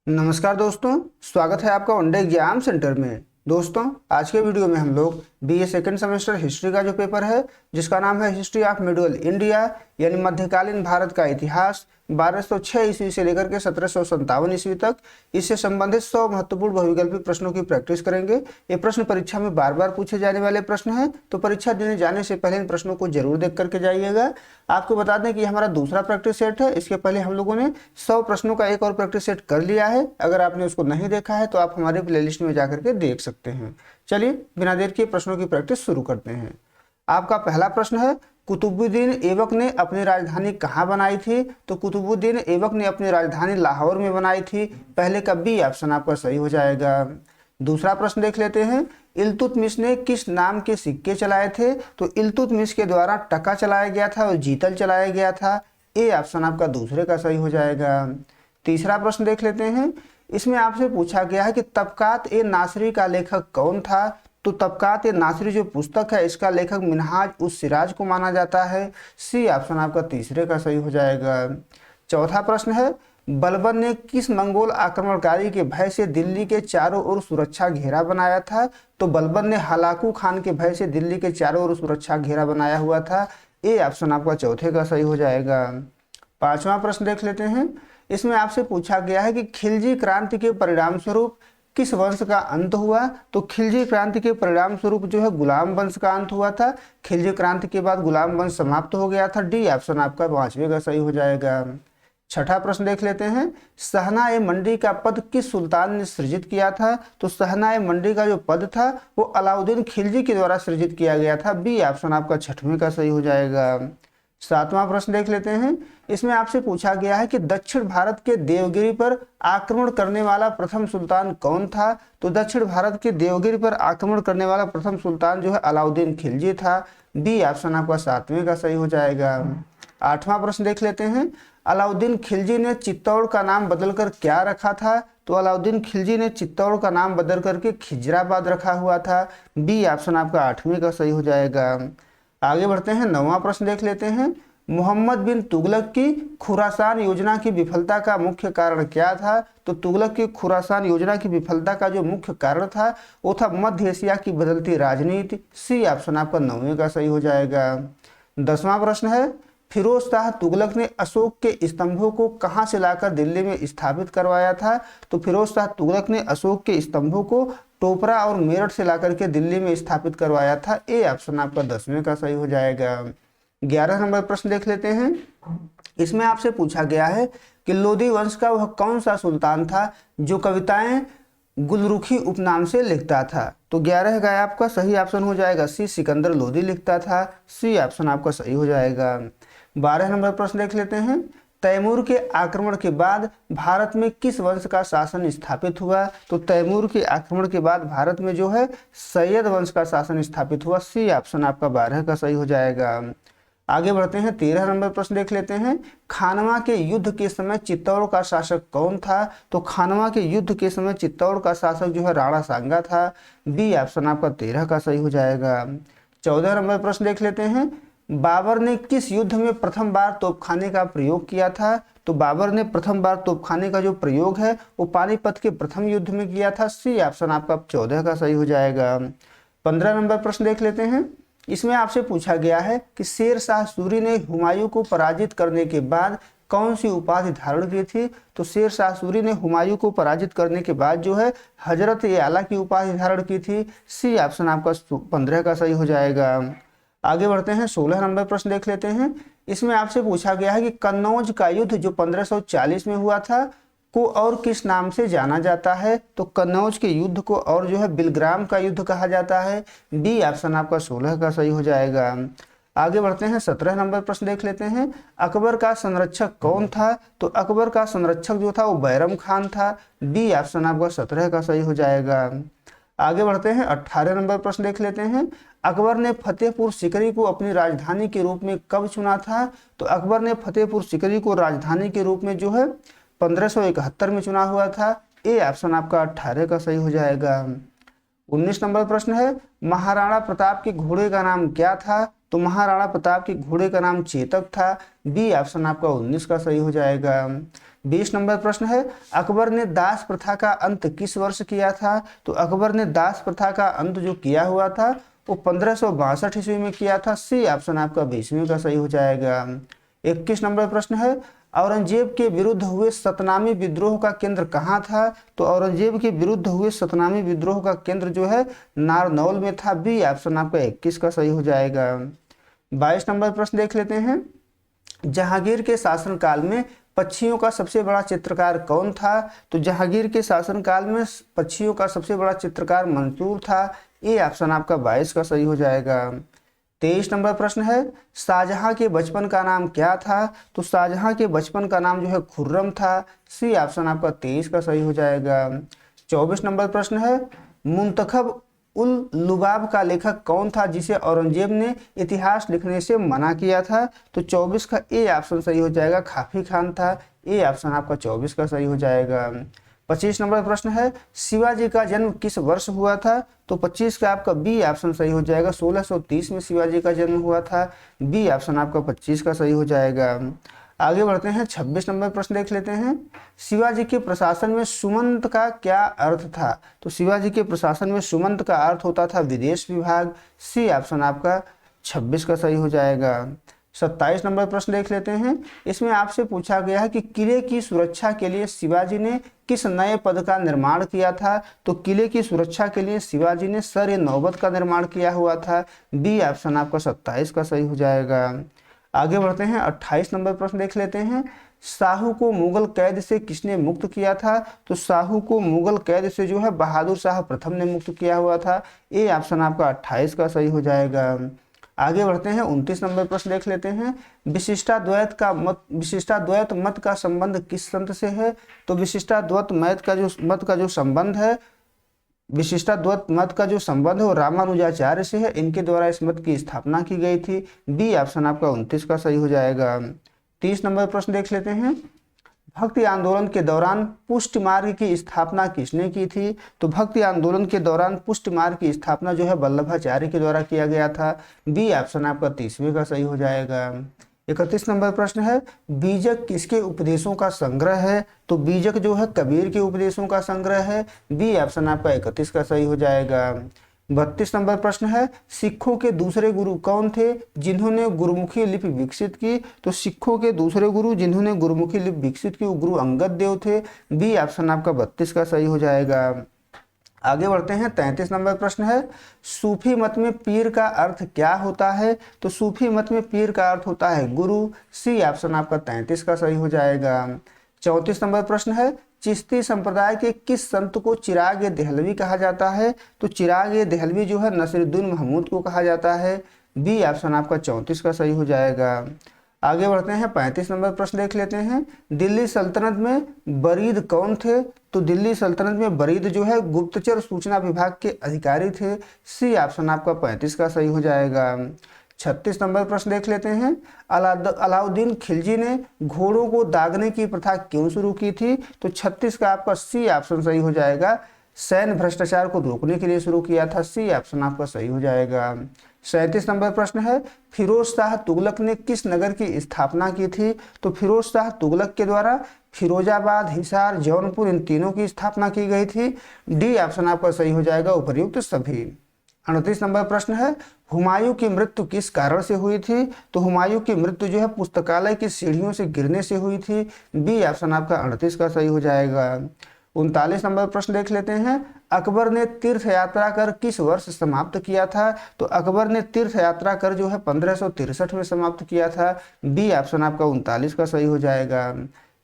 नमस्कार दोस्तों, स्वागत है आपका वनडे एग्जाम सेंटर में। दोस्तों, आज के वीडियो में हम लोग बीए सेकंड सेमेस्टर हिस्ट्री का जो पेपर है जिसका नाम है हिस्ट्री ऑफ मिडिवल इंडिया यानी मध्यकालीन भारत का इतिहास 1206 ईस्वी से लेकर के 1757 ईस्वी तक, इससे संबंधित 100 महत्वपूर्ण बहुविकल्पी प्रश्नों की प्रैक्टिस करेंगे। ये प्रश्न परीक्षा में बार बार पूछे जाने वाले प्रश्न हैं, तो परीक्षा देने जाने से पहले इन प्रश्नों को जरूर देख करके जाइएगा। आपको बता दें कि हमारा दूसरा प्रैक्टिस सेट है। इसके पहले हम लोगों ने 100 प्रश्नों का एक और प्रैक्टिस सेट कर लिया है। अगर आपने उसको नहीं देखा है तो आप हमारे प्लेलिस्ट में जाकर के देख सकते हैं। चलिए बिना देर किए प्रश्नों की प्रैक्टिस शुरू करते हैं। आपका पहला प्रश्न है, कुतुबुद्दीन ऐबक ने अपनी राजधानी कहाँ बनाई थी? तो कुतुबुद्दीन ऐबक ने अपनी राजधानी लाहौर में बनाई थी। पहले का बी ऑप्शन आपका सही हो जाएगा। दूसरा प्रश्न देख लेते हैं, इल्तुतमिश ने किस नाम के सिक्के चलाए थे? तो इल्तुतमिश के द्वारा टका चलाया गया था और जीतल चलाया गया था। ए ऑप्शन आपका दूसरे का सही हो जाएगा। तीसरा प्रश्न देख लेते हैं, इसमें आपसे पूछा गया है कि तबकात ए नासरी का लेखक कौन था? तो तबकात ए नासरी जो पुस्तक है इसका लेखक मिनहाज उस सिराज को माना जाता है। सी ऑप्शन आपका तीसरे का सही हो जाएगा। चौथा प्रश्न है, बलबन ने किस मंगोल आक्रमणकारी के भय से दिल्ली के चारों ओर सुरक्षा घेरा बनाया था? तो बलबन ने हलाकू खान के भय से दिल्ली के चारों ओर सुरक्षा घेरा बनाया हुआ था। ए ऑप्शन आपका चौथे का सही हो जाएगा। पांचवा प्रश्न देख लेते हैं, इसमें आपसे पूछा गया है कि खिलजी क्रांति के परिणाम स्वरूप किस वंश का अंत हुआ? तो खिलजी क्रांति के परिणाम स्वरूप जो है गुलाम वंश का अंत हुआ था। खिलजी क्रांति के बाद गुलाम वंश समाप्त हो गया था। डी ऑप्शन आपका पांचवे का सही हो जाएगा। छठा प्रश्न देख लेते हैं, सहना ए मंडी का पद किस सुल्तान ने सृजित किया था? तो सहना ए मंडी का जो पद था वो अलाउद्दीन खिलजी के द्वारा सृजित किया गया था। बी ऑप्शन आपका छठवें का सही हो जाएगा। सातवां प्रश्न देख लेते हैं, इसमें आपसे पूछा गया है कि दक्षिण भारत के देवगिरी पर आक्रमण करने वाला प्रथम सुल्तान कौन था? तो दक्षिण भारत के देवगिरी पर आक्रमण करने वाला प्रथम सुल्तान जो है अलाउद्दीन खिलजी था। बी ऑप्शन आपका सातवें का सही हो जाएगा। आठवां प्रश्न देख लेते हैं, अलाउद्दीन खिलजी ने चित्तौड़ का नाम बदलकर क्या रखा था? तो अलाउद्दीन खिलजी ने चित्तौड़ का नाम बदल करके खिजराबाद रखा हुआ था। बी ऑप्शन आपका आठवें का सही हो जाएगा। आगे बढ़ते हैं, नौवां प्रश्न देख लेते हैं, मोहम्मद बिन तुगलक की खुरासान योजना की विफलता का मुख्य कारण क्या था? तो तुगलक की खुरासान योजना की विफलता का जो मुख्य कारण था वो था मध्य एशिया की बदलती राजनीति। सी ऑप्शन आपका नौवें का सही हो जाएगा। 10वां प्रश्न है, फिरोज शाह तुगलक ने अशोक के स्तंभों को कहां से लाकर दिल्ली में स्थापित करवाया था? तो फिरोज शाह तुगलक ने अशोक के स्तंभों को टोपरा और मेरठ से लाकर के दिल्ली में स्थापित करवाया था। ए ऑप्शन आपका 10वें का सही हो जाएगा। 11 नंबर प्रश्न देख लेते हैं, इसमें आपसे पूछा गया है कि लोदी वंश का वह कौन सा सुल्तान था जो कविताएं गुलरुखी उपनाम से लिखता था? तो 11 का आपका सही ऑप्शन हो जाएगा सी, सिकंदर लोदी लिखता था। सी ऑप्शन आपका सही हो जाएगा। 12 नंबर प्रश्न देख लेते हैं, तैमूर के आक्रमण के बाद भारत में किस वंश का शासन स्थापित हुआ? तो तैमूर के आक्रमण के बाद भारत में जो है सैयद वंश का शासन स्थापित हुआ। सी ऑप्शन आपका 12 का सही हो जाएगा। आगे बढ़ते हैं, 13 नंबर प्रश्न देख लेते हैं, खानवा के युद्ध के समय चित्तौड़ का शासक कौन था? तो खानवा के युद्ध के समय चित्तौड़ का शासक जो है राणा सांगा था। बी ऑप्शन आपका 13 का सही हो जाएगा। 14 नंबर प्रश्न देख लेते हैं, बाबर ने किस युद्ध में प्रथम बार तोपखाने का प्रयोग किया था? तो बाबर ने प्रथम बार तोपखाने का जो प्रयोग है वो पानीपत के प्रथम युद्ध में किया था। सी ऑप्शन आपका 14 का सही हो जाएगा। 15 नंबर प्रश्न देख लेते हैं, इसमें आपसे पूछा गया है कि शेर शाह सूरी ने हुमायूं को पराजित करने के बाद कौन सी उपाधि धारण की थी? तो शेर शाह सूरी ने हुमायूं को पराजित करने के बाद जो है हजरत ए आला की उपाधि धारण की थी। सी ऑप्शन आपका 15 का सही हो जाएगा। आगे बढ़ते हैं, 16 नंबर प्रश्न देख लेते हैं, इसमें आपसे पूछा गया है कि कन्नौज का युद्ध जो 1540 में हुआ था को और किस नाम से जाना जाता है? तो कन्नौज के युद्ध को और जो है बिलग्राम का युद्ध कहा जाता है। डी ऑप्शन आपका 16 का सही हो जाएगा। आगे बढ़ते हैं, 17 नंबर प्रश्न देख लेते हैं, अकबर का संरक्षक कौन था? तो अकबर का संरक्षक जो था वो बैरम खान था। डी ऑप्शन आपका 17 का सही हो जाएगा। आगे बढ़ते हैं, 18 नंबर प्रश्न देख लेते हैं, अकबर ने फतेहपुर सीकरी को अपनी राजधानी के रूप में कब चुना था? तो अकबर ने फतेहपुर सीकरी को राजधानी के रूप में जो है 1571 में चुना हुआ था। ए ऑप्शन आपका 18 का सही हो जाएगा। 19 नंबर प्रश्न है, महाराणा प्रताप के घोड़े का नाम क्या था? तो महाराणा प्रताप के घोड़े का नाम चेतक था। बी ऑप्शन आपका 19 का सही हो जाएगा। 20 नंबर प्रश्न है, अकबर ने दास प्रथा का अंत किस वर्ष किया था? तो अकबर ने दास प्रथा का अंत जो किया हुआ था वो 1562 ईस्वी में किया था। सी ऑप्शन आपका 20वीं का सही हो जाएगा। 21 नंबर प्रश्न है, औरंगजेब के विरुद्ध हुए सतनामी विद्रोह का केंद्र कहाँ था? तो औरंगजेब के विरुद्ध हुए सतनामी विद्रोह का केंद्र जो है नारनौल में था। बी ऑप्शन आपका 21 का सही हो जाएगा। 22 नंबर प्रश्न देख लेते हैं, जहांगीर के शासनकाल में पक्षियों का सबसे बड़ा चित्रकार कौन था? तो जहांगीर के शासनकाल में पक्षियों का सबसे बड़ा चित्रकार मंसूर था। ए ऑप्शन आपका 22 का सही हो जाएगा। 23 नंबर प्रश्न है, शाहजहां के बचपन का नाम क्या था? तो शाहजहां के बचपन का नाम जो है खुर्रम था। सी ऑप्शन आपका 23 का सही हो जाएगा। 24 नंबर प्रश्न है, मुंतखब उल लुबाब का लेखक कौन था जिसे औरंगजेब ने इतिहास लिखने से मना किया था? तो 24 का ए ऑप्शन सही हो जाएगा, खाफी खान था। ए ऑप्शन आपका 24 का सही हो जाएगा। 25 नंबर प्रश्न है, शिवाजी का जन्म किस वर्ष हुआ था? तो 25 का आपका बी ऑप्शन सही हो जाएगा, 1630 में शिवाजी का जन्म हुआ था। बी ऑप्शन आपका 25 का सही हो जाएगा। आगे बढ़ते हैं, 26 नंबर प्रश्न देख लेते हैं, शिवाजी के प्रशासन में सुमंत का क्या अर्थ था? तो शिवाजी के प्रशासन में सुमंत का अर्थ होता था विदेश विभाग। सी ऑप्शन आपका 26 का सही हो जाएगा। 27 नंबर प्रश्न देख लेते हैं, इसमें आपसे पूछा गया है कि किले की सुरक्षा के लिए शिवाजी ने किस नए पद का निर्माण किया था? तो किले की सुरक्षा के लिए शिवाजी ने सर-ए-नौबत का निर्माण किया हुआ था। बी ऑप्शन आपका 27 का सही हो जाएगा। आगे बढ़ते हैं, 28 नंबर प्रश्न देख लेते हैं, शाहू को मुगल कैद से किसने मुक्त किया था? तो शाहू को मुगल कैद से जो है बहादुर शाह प्रथम ने मुक्त किया हुआ था। ए ऑप्शन आपका 28 का सही हो जाएगा। आगे बढ़ते हैं, 29 नंबर प्रश्न देख लेते हैं, विशिष्टाद्वैत मत का संबंध किस संत से है? तो विशिष्टाद्वैत मत का जो संबंध है, विशिष्टाद्वैत मत का जो संबंध है वो रामानुजाचार्य से है। इनके द्वारा इस मत की स्थापना की गई थी। बी ऑप्शन आपका 29 का सही हो जाएगा। 30 नंबर प्रश्न देख लेते हैं, भक्ति आंदोलन के दौरान पुष्ट मार्ग की स्थापना किसने की थी? तो भक्ति आंदोलन के दौरान पुष्ट मार्ग की स्थापना जो है वल्लभाचार्य के द्वारा किया गया था। बी ऑप्शन आपका 30वें का सही हो जाएगा। 31 नंबर प्रश्न है, बीजक किसके उपदेशों का संग्रह है? तो बीजक जो है कबीर के उपदेशों का संग्रह है। बी ऑप्शन आपका 31 का सही हो जाएगा। 32 नंबर प्रश्न है, सिखों के दूसरे गुरु कौन थे जिन्होंने गुरुमुखी लिपि विकसित की? तो सिखों के दूसरे गुरु जिन्होंने गुरुमुखी लिपि विकसित की वो गुरु अंगद देव थे। बी ऑप्शन आपका 32 का सही हो जाएगा। आगे बढ़ते हैं, 33 नंबर प्रश्न है, सूफी मत में पीर का अर्थ क्या होता है? तो सूफी मत में पीर का अर्थ होता है गुरु। सी ऑप्शन आपका 33 का सही हो जाएगा। 34 नंबर प्रश्न है, चिश्ती संप्रदाय के किस संत को चिराग देहलवी कहा जाता है? तो चिराग देहलवी जो है नसीरुद्दीन महमूद को कहा जाता है। बी ऑप्शन आपका 34 का सही हो जाएगा। आगे बढ़ते हैं, 35 नंबर प्रश्न देख लेते हैं, दिल्ली सल्तनत में बरीद कौन थे? तो दिल्ली सल्तनत में बरीद जो है गुप्तचर सूचना विभाग के अधिकारी थे। सी ऑप्शन आपका 35 का सही हो जाएगा। 36 नंबर प्रश्न देख लेते हैं, अलाउद्दीन खिलजी ने घोड़ों को दागने की प्रथा क्यों शुरू की थी? तो 36 का आपका सी ऑप्शन सही हो जाएगा, सैन्य भ्रष्टाचार को रोकने के लिए शुरू किया था। सी ऑप्शन आपका सही हो जाएगा। 37 नंबर प्रश्न है, फिरोज शाह तुगलक ने किस नगर की स्थापना की थी? तो फिरोज शाह तुगलक के द्वारा फिरोजाबाद, हिसार, जौनपुर इन तीनों की स्थापना की गई थी। डी ऑप्शन आपका सही हो जाएगा, उपर्युक्त सभी। 38 नंबर प्रश्न है, हुमायूं की मृत्यु किस कारण से हुई थी? तो हुमायूं की मृत्यु जो है पुस्तकालय की सीढ़ियों से गिरने से हुई थी। बी ऑप्शन आपका 38 का सही हो जाएगा। 39 नंबर प्रश्न देख लेते हैं, अकबर ने तीर्थ यात्रा कर किस वर्ष समाप्त किया था? तो अकबर ने तीर्थ यात्रा कर जो है 1563 में समाप्त किया था। बी ऑप्शन आपका 39 का सही हो जाएगा।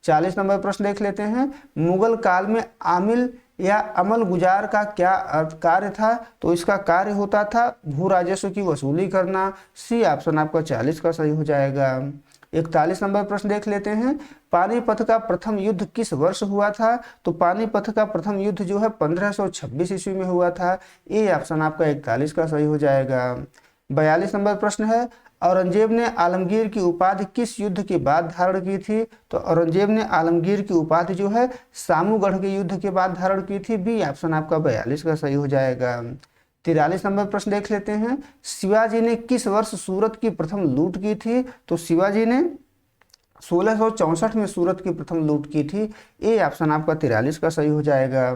40 नंबर प्रश्न देख लेते हैं, मुगल काल में आमिल या अमल गुजार का क्या कार्य था? तो इसका कार्य होता था भू राजस्व की वसूली करना। सी ऑप्शन आपका 40 का सही हो जाएगा। 41 नंबर प्रश्न देख लेते हैं, पानीपत का प्रथम युद्ध किस वर्ष हुआ था? तो पानीपत का प्रथम युद्ध जो है 1526 ईस्वी में हुआ था। ए ऑप्शन आपका 41 का सही हो जाएगा। 42 नंबर प्रश्न है, औरंगजेब ने आलमगीर की उपाधि किस युद्ध के बाद धारण की थी? तो औरंगजेब ने आलमगीर की उपाधि जो है सामूगढ़ के युद्ध के बाद धारण की थी। बी ऑप्शन आपका 42 का सही हो जाएगा। 43 नंबर प्रश्न देख लेते हैं, शिवाजी ने किस वर्ष सूरत की प्रथम लूट की थी? तो शिवाजी ने 1664 में सूरत की प्रथम लूट की थी। ए ऑप्शन आपका 43 का सही हो जाएगा।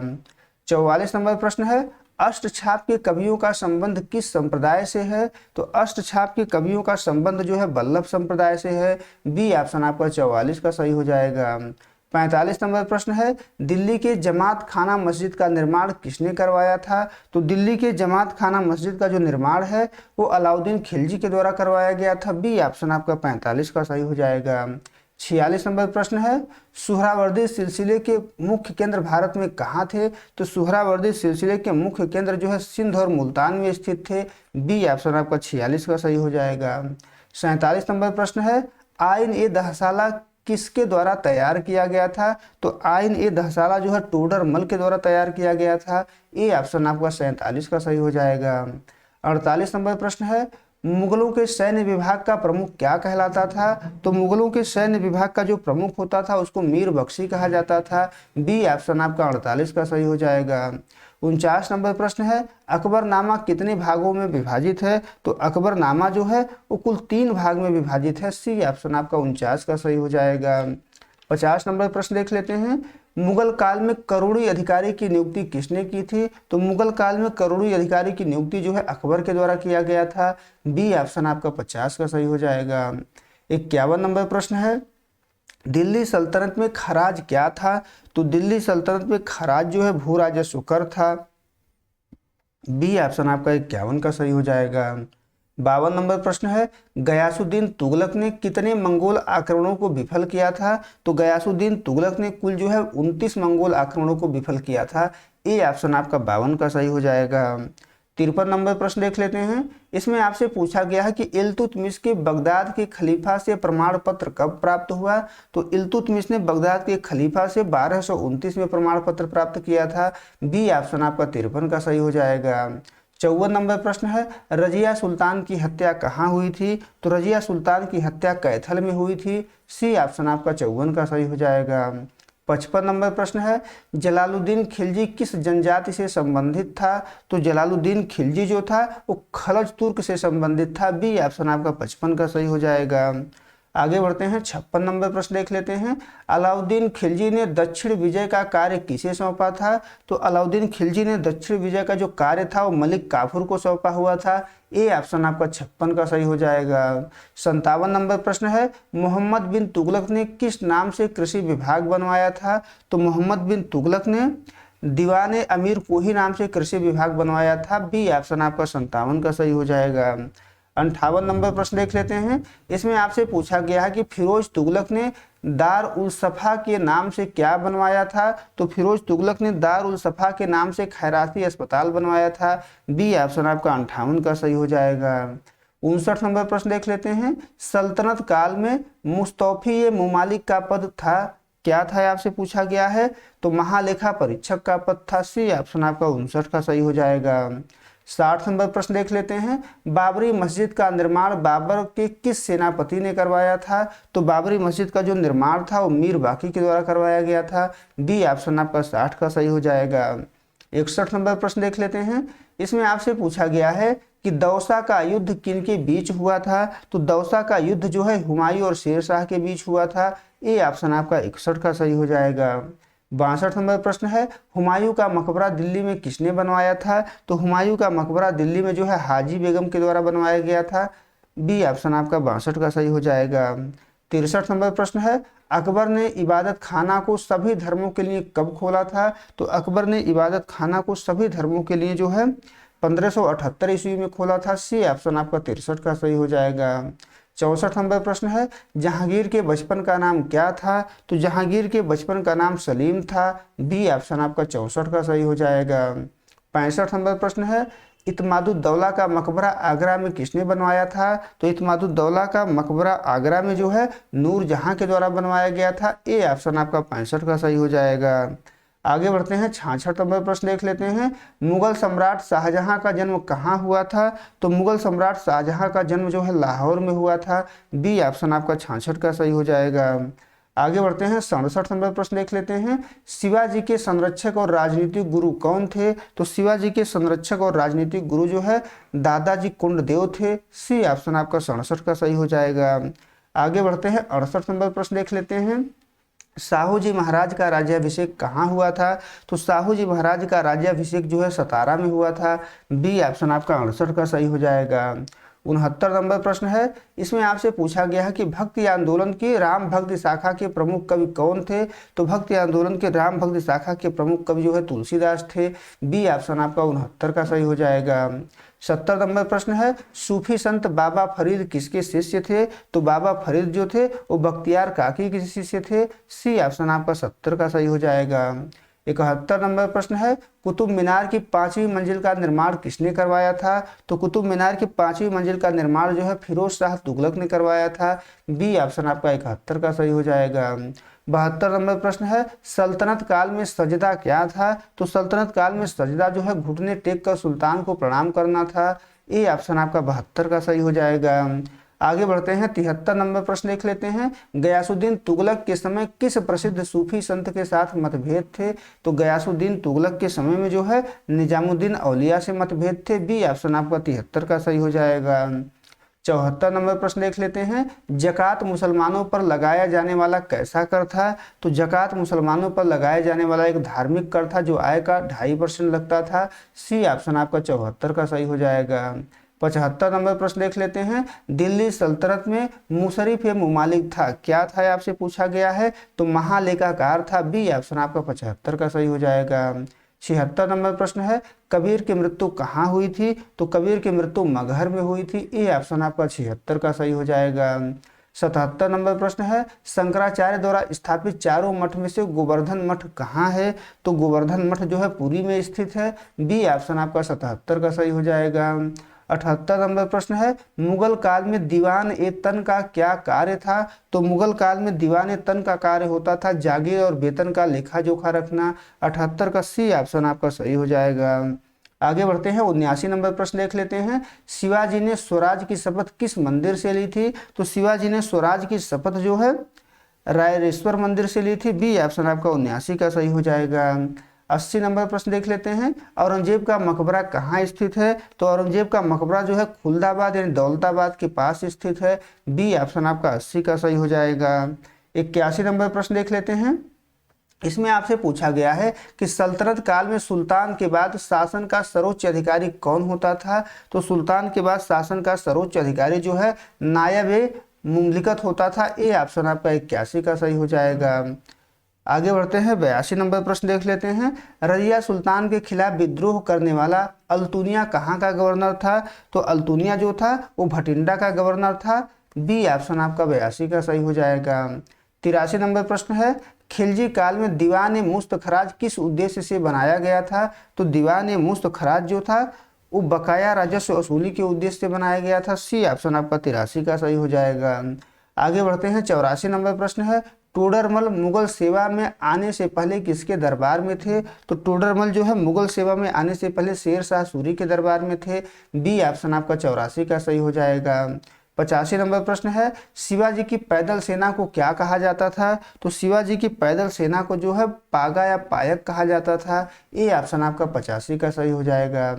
44 नंबर प्रश्न है, अष्टछाप के कवियों का संबंध किस संप्रदाय से है? तो अष्टछाप के कवियों का संबंध जो है वल्लभ संप्रदाय से है। बी ऑप्शन आपका 44 का सही हो जाएगा। 45 नंबर प्रश्न है, दिल्ली के जमात खाना मस्जिद का निर्माण किसने करवाया था? तो दिल्ली के जमात खाना मस्जिद का जो निर्माण है वो अलाउद्दीन खिलजी के द्वारा करवाया गया था। बी ऑप्शन आपका 45 का सही हो जाएगा। 46 नंबर प्रश्न है, सुहरावर्दी सिलसिले के मुख्य केंद्र भारत में कहाँ थे? तो सुहरावर्दी सिलसिले के मुख्य केंद्र जो है सिंध और मुल्तान में स्थित थे। बी ऑप्शन आपका 46 का सही हो जाएगा। 47 नंबर प्रश्न है, आइन ए दहसाला किसके द्वारा तैयार किया गया था? तो आइन ए दहसाला जो है टोडर मल के द्वारा तैयार किया गया था। ए ऑप्शन आपका 47 का सही हो जाएगा। 48 नंबर प्रश्न है, मुगलों के सैन्य विभाग का प्रमुख क्या कहलाता था? तो मुगलों के सैन्य विभाग का जो प्रमुख होता था उसको मीर बख्शी कहा जाता था। बी ऑप्शन आपका 48 का सही हो जाएगा। 49 नंबर प्रश्न है, अकबरनामा कितने भागों में विभाजित है? तो अकबरनामा जो है वो कुल 3 भाग में विभाजित है। सी ऑप्शन आपका 49 का सही हो जाएगा। 50 नंबर प्रश्न देख लेते हैं, मुगल काल में करोड़ी अधिकारी की नियुक्ति किसने की थी? तो मुगल काल में करोड़ी अधिकारी की नियुक्ति जो है अकबर के द्वारा किया गया था। बी ऑप्शन आपका 50 का सही हो जाएगा। 51 नंबर प्रश्न है, दिल्ली सल्तनत में खराज क्या था? तो दिल्ली सल्तनत में खराज जो है भू राजस्व कर था। बी ऑप्शन आपका 51 का सही हो जाएगा। 52 नंबर प्रश्न है, गयासुद्दीन तुगलक ने कितने मंगोल आक्रमणों को विफल किया था? तो गयासुद्दीन तुगलक ने कुल जो है 29 मंगोल आक्रमणों को विफल किया था। ए ऑप्शन आपका 52 का सही हो जाएगा। 53 नंबर प्रश्न देख लेते हैं, इसमें आपसे पूछा गया है कि इल्तुतमिश के बगदाद के खलीफा से प्रमाण पत्र कब प्राप्त हुआ? तो इल्तुतमिश ने बगदाद के खलीफा से 1229 में प्रमाण पत्र प्राप्त किया था। बी ऑप्शन आपका 53 का सही हो जाएगा। 54 नंबर प्रश्न है, रजिया सुल्तान की हत्या कहाँ हुई थी? तो रजिया सुल्तान की हत्या कैथल में हुई थी। सी ऑप्शन आपका 54 का सही हो जाएगा। 55 नंबर प्रश्न है, जलालुद्दीन खिलजी किस जनजाति से संबंधित था? तो जलालुद्दीन खिलजी जो था वो खलज तुर्क से संबंधित था। बी ऑप्शन आपका 55 का सही हो जाएगा। आगे बढ़ते हैं, 56 नंबर प्रश्न देख लेते हैं, अलाउद्दीन खिलजी ने दक्षिण विजय का कार्य किसे सौंपा था? तो अलाउद्दीन खिलजी ने दक्षिण विजय का जो कार्य था वो मलिक काफूर को सौंपा हुआ था। ए ऑप्शन आपका 56 का सही हो जाएगा। 57 नंबर प्रश्न है, मोहम्मद बिन तुगलक ने किस नाम से कृषि विभाग बनवाया था? तो मोहम्मद बिन तुगलक ने दीवान अमीर कोही नाम से कृषि विभाग बनवाया था। बी ऑप्शन आपका 57 का सही हो जाएगा। 58 नंबर प्रश्न देख लेते हैं, इसमें आपसे पूछा गया है कि फिरोज तुगलक ने दार उल सफा के नाम से क्या बनवाया था? तो फिरोज तुगलक ने दार उल सफा के नाम से खैराती अस्पताल बनवाया था। बी ऑप्शन आपका 58 का सही हो जाएगा। 59 नंबर प्रश्न देख लेते हैं, सल्तनत काल में मुस्तौफी मुमालिक का पद था, क्या था आपसे पूछा गया है? तो महालेखा परीक्षक का पद था। सी ऑप्शन आपका 59 का सही हो जाएगा। 60 नंबर प्रश्न देख लेते हैं, बाबरी मस्जिद का निर्माण बाबर के किस सेनापति ने करवाया था? तो बाबरी मस्जिद का जो निर्माण था वो मीर बाकी के द्वारा करवाया गया था। बी ऑप्शन आपका 60 का सही हो जाएगा। 61 नंबर प्रश्न देख लेते हैं, इसमें आपसे पूछा गया है कि दौसा का युद्ध किन के बीच हुआ था? तो दौसा का युद्ध जो है हुमायूं और शेरशाह के बीच हुआ था। ए ऑप्शन आपका 61 का सही हो जाएगा। 62 नंबर प्रश्न है, हुमायूं का मकबरा दिल्ली में किसने बनवाया था? तो हुमायूं का मकबरा दिल्ली में जो है हाजी बेगम के द्वारा बनवाया गया था। बी ऑप्शन आपका 62 का सही हो जाएगा। 63 नंबर प्रश्न है, अकबर ने इबादत खाना को सभी धर्मों के लिए कब खोला था? तो अकबर ने इबादत खाना को सभी धर्मों के लिए जो है 1578 ईस्वी में खोला था। सी ऑप्शन आपका 63 का सही हो जाएगा। 64 नंबर प्रश्न है, जहांगीर के बचपन का नाम क्या था? तो जहांगीर के बचपन का नाम सलीम था। बी ऑप्शन आपका 64 का सही हो जाएगा। 65 नंबर प्रश्न है, इत्मादुद्दौला का मकबरा आगरा में किसने बनवाया था? तो इत्मादुद्दौला का मकबरा आगरा में जो है नूरजहां के द्वारा बनवाया गया था। ए ऑप्शन आपका 65 का सही हो जाएगा। आगे बढ़ते हैं, 66 नंबर प्रश्न देख लेते हैं, मुगल सम्राट शाहजहां का जन्म कहाँ हुआ था? तो मुगल सम्राट शाहजहां का जन्म जो है लाहौर में हुआ था। बी ऑप्शन आपका 66 का सही हो जाएगा। आगे बढ़ते हैं, 67 नंबर प्रश्न देख लेते हैं। शिवाजी के संरक्षक और राजनीतिक गुरु कौन थे? तो शिवाजी के संरक्षक और राजनीतिक गुरु जो है दादाजी कुंडदेव थे। सी ऑप्शन आपका 67 का सही हो जाएगा। आगे बढ़ते हैं, 68 नंबर प्रश्न देख लेते हैं। साहू जी महाराज का राज्याभिषेक कहाँ हुआ था? तो साहू जी महाराज का राज्याभिषेक जो है सतारा में हुआ था। बी ऑप्शन आपका 68 का सही हो जाएगा। 69 नंबर प्रश्न है, इसमें आपसे पूछा गया है कि भक्ति आंदोलन की राम भक्ति शाखा के प्रमुख कवि कौन थे? तो भक्ति आंदोलन के राम भक्ति शाखा के प्रमुख कवि जो है तुलसीदास थे। बी ऑप्शन आपका 69 का सही हो जाएगा। 70 नंबर प्रश्न है, सूफी संत बाबा फरीद किसके शिष्य थे? तो बाबा फरीद जो थे वो बख्तियार काकी के शिष्य थे। सी ऑप्शन आपका 70 का सही हो जाएगा। 71 नंबर प्रश्न है, कुतुब मीनार की 5वीं मंजिल का निर्माण किसने करवाया था? तो कुतुब मीनार की 5वीं मंजिल का निर्माण जो है फिरोज शाह तुगलक ने करवाया था। बी ऑप्शन आपका 71 का सही हो जाएगा। 72 नंबर प्रश्न है, सल्तनत काल में सजदा क्या था? तो सल्तनत काल में सजदा जो है घुटने टेक कर सुल्तान को प्रणाम करना था। ए ऑप्शन आपका 72 का सही हो जाएगा। आगे बढ़ते हैं, 73 नंबर प्रश्न देख लेते हैं। गयासुद्दीन तुगलक के समय किस प्रसिद्ध सूफी संत के साथ मतभेद थे? तो गयासुद्दीन तुगलक के समय में जो है निजामुद्दीन औलिया से मतभेद थे। बी ऑप्शन आपका 73 का सही हो जाएगा। 74 नंबर प्रश्न देख लेते हैं। जकात मुसलमानों पर लगाया जाने वाला कैसा कर था? तो जकात मुसलमानों पर लगाया जाने वाला एक धार्मिक कर था जो आय का 2.5% लगता था। सी ऑप्शन आपका 74 का सही हो जाएगा। 75 नंबर प्रश्न देख लेते हैं। दिल्ली सल्तनत में मुशर्रिफ ए मुमालिक था, क्या था आपसे पूछा गया है? तो महालेखाकार था। बी ऑप्शन आपका 75 का सही हो जाएगा। 76 नंबर प्रश्न है, कबीर की मृत्यु कहाँ हुई थी? तो कबीर की मृत्यु मगहर में हुई थी। ए ऑप्शन आपका 76 का सही हो जाएगा। 77 नंबर प्रश्न है, शंकराचार्य द्वारा स्थापित चारों मठ में से गोवर्धन मठ कहाँ है? तो गोवर्धन मठ जो है पुरी में स्थित है। बी ऑप्शन आपका 77 का सही हो जाएगा। 78 नंबर प्रश्न है, मुगल काल में दीवान ए तन का क्या कार्य था? तो मुगल काल में दीवान ए तन का कार्य होता था जागीर और वेतन का लेखा जोखा रखना। 78 का सी ऑप्शन आपका सही हो जाएगा। आगे बढ़ते हैं, 79 नंबर प्रश्न देख लेते हैं। शिवाजी ने स्वराज की शपथ किस मंदिर से ली थी? तो शिवाजी ने स्वराज की शपथ जो है रायरेश्वर मंदिर से ली थी। बी ऑप्शन आपका 79 का सही हो जाएगा। 80 नंबर प्रश्न देख लेते हैं। औरंगजेब का मकबरा कहाँ स्थित है? तो औरंगजेब का मकबरा जो है खुलदाबाद यानी दौलताबाद के पास स्थित है। बी ऑप्शन आपका 80 का सही हो जाएगा। 81 नंबर प्रश्न देख लेते हैं। इसमें आपसे पूछा गया है कि सल्तनत काल में सुल्तान के बाद शासन का सर्वोच्च अधिकारी कौन होता था? तो सुल्तान के बाद शासन का सर्वोच्च अधिकारी जो है नायब मुमलिकत होता था। ए ऑप्शन आपका 81 का सही हो जाएगा। आगे बढ़ते हैं, 82 नंबर प्रश्न देख लेते हैं। रजिया सुल्तान के खिलाफ विद्रोह करने वाला अल्तुनिया कहाँ का गवर्नर था? तो अल्तुनिया जो था वो भटिंडा का गवर्नर था। बी ऑप्शन आपका 82 का सही हो जाएगा। 83 नंबर प्रश्न है, खिलजी काल में दीवान ए मुस्त खराज किस उद्देश्य से बनाया गया था? तो दीवान ए मुस्त खराज जो था वो बकाया राजस्व वसूली के उद्देश्य से बनाया गया था। सी ऑप्शन आपका 83 का सही हो जाएगा। आगे बढ़ते हैं, 84 नंबर प्रश्न है। टोडरमल मुगल सेवा में आने से पहले किसके दरबार में थे? तो टोडरमल जो है मुगल सेवा में आने से पहले शेर शाह सूरी के दरबार में थे। बी ऑप्शन आपका 84 का सही हो जाएगा। 85 नंबर प्रश्न है, शिवाजी की पैदल सेना को क्या कहा जाता था? तो शिवाजी की पैदल सेना को जो है पागा या पायक कहा जाता था। ए ऑप्शन आपका 85 का सही हो जाएगा।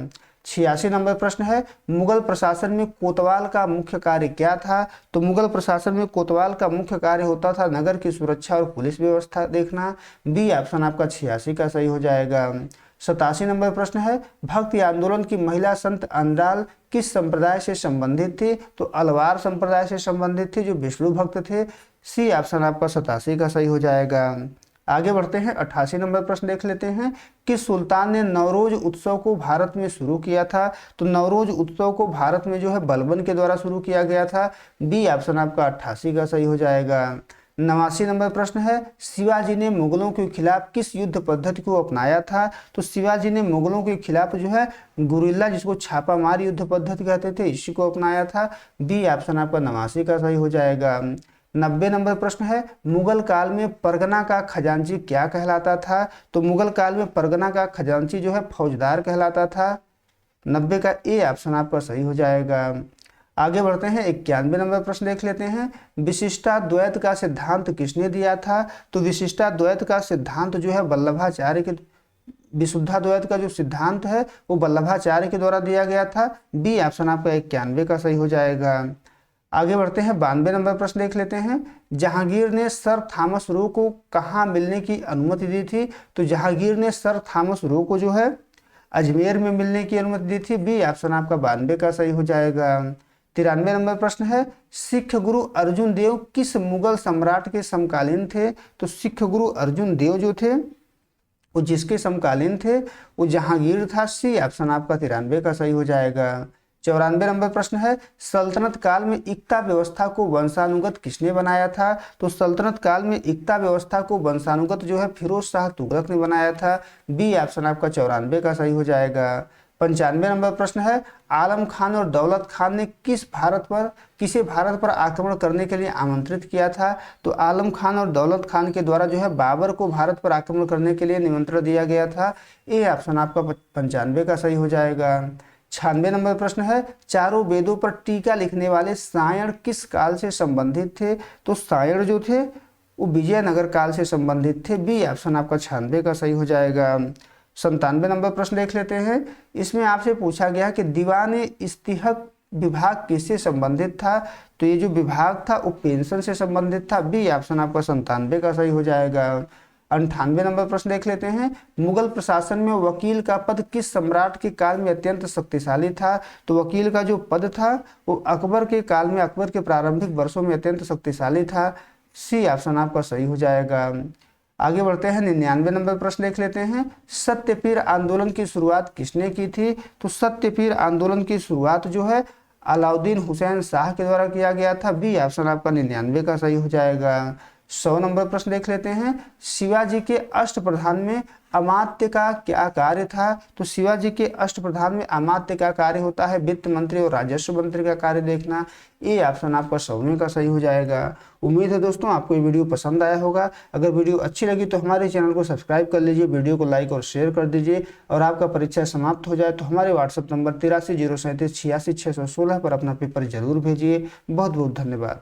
86 नंबर प्रश्न है, मुगल प्रशासन में कोतवाल का मुख्य कार्य क्या था? तो मुगल प्रशासन में कोतवाल का मुख्य कार्य होता था नगर की सुरक्षा और पुलिस व्यवस्था देखना। बी ऑप्शन आपका 86 का सही हो जाएगा। 87 नंबर प्रश्न है, भक्ति आंदोलन की महिला संत अंडाल किस संप्रदाय से संबंधित थी? तो अलवार संप्रदाय से संबंधित थी जो विष्णु भक्त थे। सी ऑप्शन आपका 87 का सही हो जाएगा। आगे बढ़ते हैं, 88 नंबर प्रश्न देख लेते हैं। किस सुल्तान ने नवरोज उत्सव को भारत में शुरू किया था? तो नवरोज उत्सव को भारत में जो है बलबन के द्वारा शुरू किया गया था। बी ऑप्शन आपका 88 का सही हो जाएगा। 89 नंबर प्रश्न है, शिवाजी ने मुगलों के खिलाफ किस युद्ध पद्धति को अपनाया था? तो शिवाजी ने मुगलों के खिलाफ जो है गुरिल्ला, जिसको छापामार युद्ध पद्धति कहते थे, इसी को अपनाया था। बी ऑप्शन आपका 89 का सही हो जाएगा। 90 नंबर प्रश्न है, मुगल काल में परगना का खजांची क्या कहलाता था? तो मुगल काल में परगना का खजांची जो है फौजदार कहलाता था। 90 का ए ऑप्शन आपका सही हो जाएगा। आगे बढ़ते हैं, 91 नंबर प्रश्न देख लेते हैं। विशिष्टाद्वैत का सिद्धांत किसने दिया था? तो विशिष्टाद्वैत का सिद्धांत जो है वल्लभाचार्य के, विशुद्धाद्वैत का जो सिद्धांत है वो वल्लभाचार्य के द्वारा दिया गया था। बी ऑप्शन आपका 91 का सही हो जाएगा। आगे बढ़ते हैं, 92 नंबर प्रश्न देख लेते हैं। जहांगीर ने सर थॉमस रो को कहाँ मिलने की अनुमति दी थी? तो जहांगीर ने सर थॉमस रो को जो है अजमेर में मिलने की अनुमति दी थी। बी ऑप्शन आपका 92 का सही हो जाएगा। 93 नंबर प्रश्न है, सिख गुरु अर्जुन देव किस मुगल सम्राट के समकालीन थे? तो सिख गुरु अर्जुन देव जो थे वो जिसके समकालीन थे वो जहांगीर था। सी ऑप्शन आपका 93 का सही हो जाएगा। 94 नंबर प्रश्न है, सल्तनत काल में इक्ता व्यवस्था को वंशानुगत किसने बनाया था? तो सल्तनत काल में इक्ता व्यवस्था को वंशानुगत जो है फिरोज शाह तुगलक ने बनाया था। बी ऑप्शन आपका 94 का सही हो जाएगा। 95 नंबर प्रश्न है, आलम खान और दौलत खान ने किसे भारत पर आक्रमण करने के लिए आमंत्रित किया था? तो आलम खान और दौलत खान के द्वारा जो है बाबर को भारत पर आक्रमण करने के लिए निमंत्रण दिया गया था। ए ऑप्शन आपका 95 का सही हो जाएगा। 96 नंबर प्रश्न है, चारों वेदों पर टीका लिखने वाले सायण किस काल से संबंधित थे? तो सायण जो थे वो विजयनगर काल से संबंधित थे। बी ऑप्शन आपका 96 का सही हो जाएगा। 97 नंबर प्रश्न देख लेते हैं। इसमें आपसे पूछा गया कि दीवान इस्तिहक विभाग किससे संबंधित था? तो ये जो विभाग था वो पेंशन से संबंधित था। बी ऑप्शन आपका 97 का सही हो जाएगा। 98 नंबर प्रश्न देख लेते हैं। मुगल प्रशासन में वकील का पद किस सम्राट के काल में अत्यंत शक्तिशाली था? तो वकील का जो पद था वो अकबर के काल में, अकबर के प्रारंभिक वर्षों में अत्यंत शक्तिशाली था। सी ऑप्शन आपका सही हो जाएगा। आगे बढ़ते हैं, 99 नंबर प्रश्न देख लेते हैं। सत्यपीर आंदोलन की शुरुआत किसने की थी? तो सत्यपीर आंदोलन की शुरुआत जो है अलाउद्दीन हुसैन शाह के द्वारा किया गया था। बी ऑप्शन आपका 99 का सही हो जाएगा। 100 नंबर प्रश्न देख लेते हैं। शिवाजी के अष्टप्रधान में अमात्य का क्या कार्य था? तो शिवाजी के अष्टप्रधान में अमात्य का कार्य होता है वित्त मंत्री और राजस्व मंत्री का कार्य देखना। ये ऑप्शन आपका 100वें का सही हो जाएगा। उम्मीद है दोस्तों आपको ये वीडियो पसंद आया होगा। अगर वीडियो अच्छी लगी तो हमारे चैनल को सब्सक्राइब कर लीजिए, वीडियो को लाइक और शेयर कर दीजिए। और आपका परीक्षा समाप्त हो जाए तो हमारे व्हाट्सएप नंबर 83 037 86 616 पर अपना पेपर जरूर भेजिए। बहुत बहुत धन्यवाद।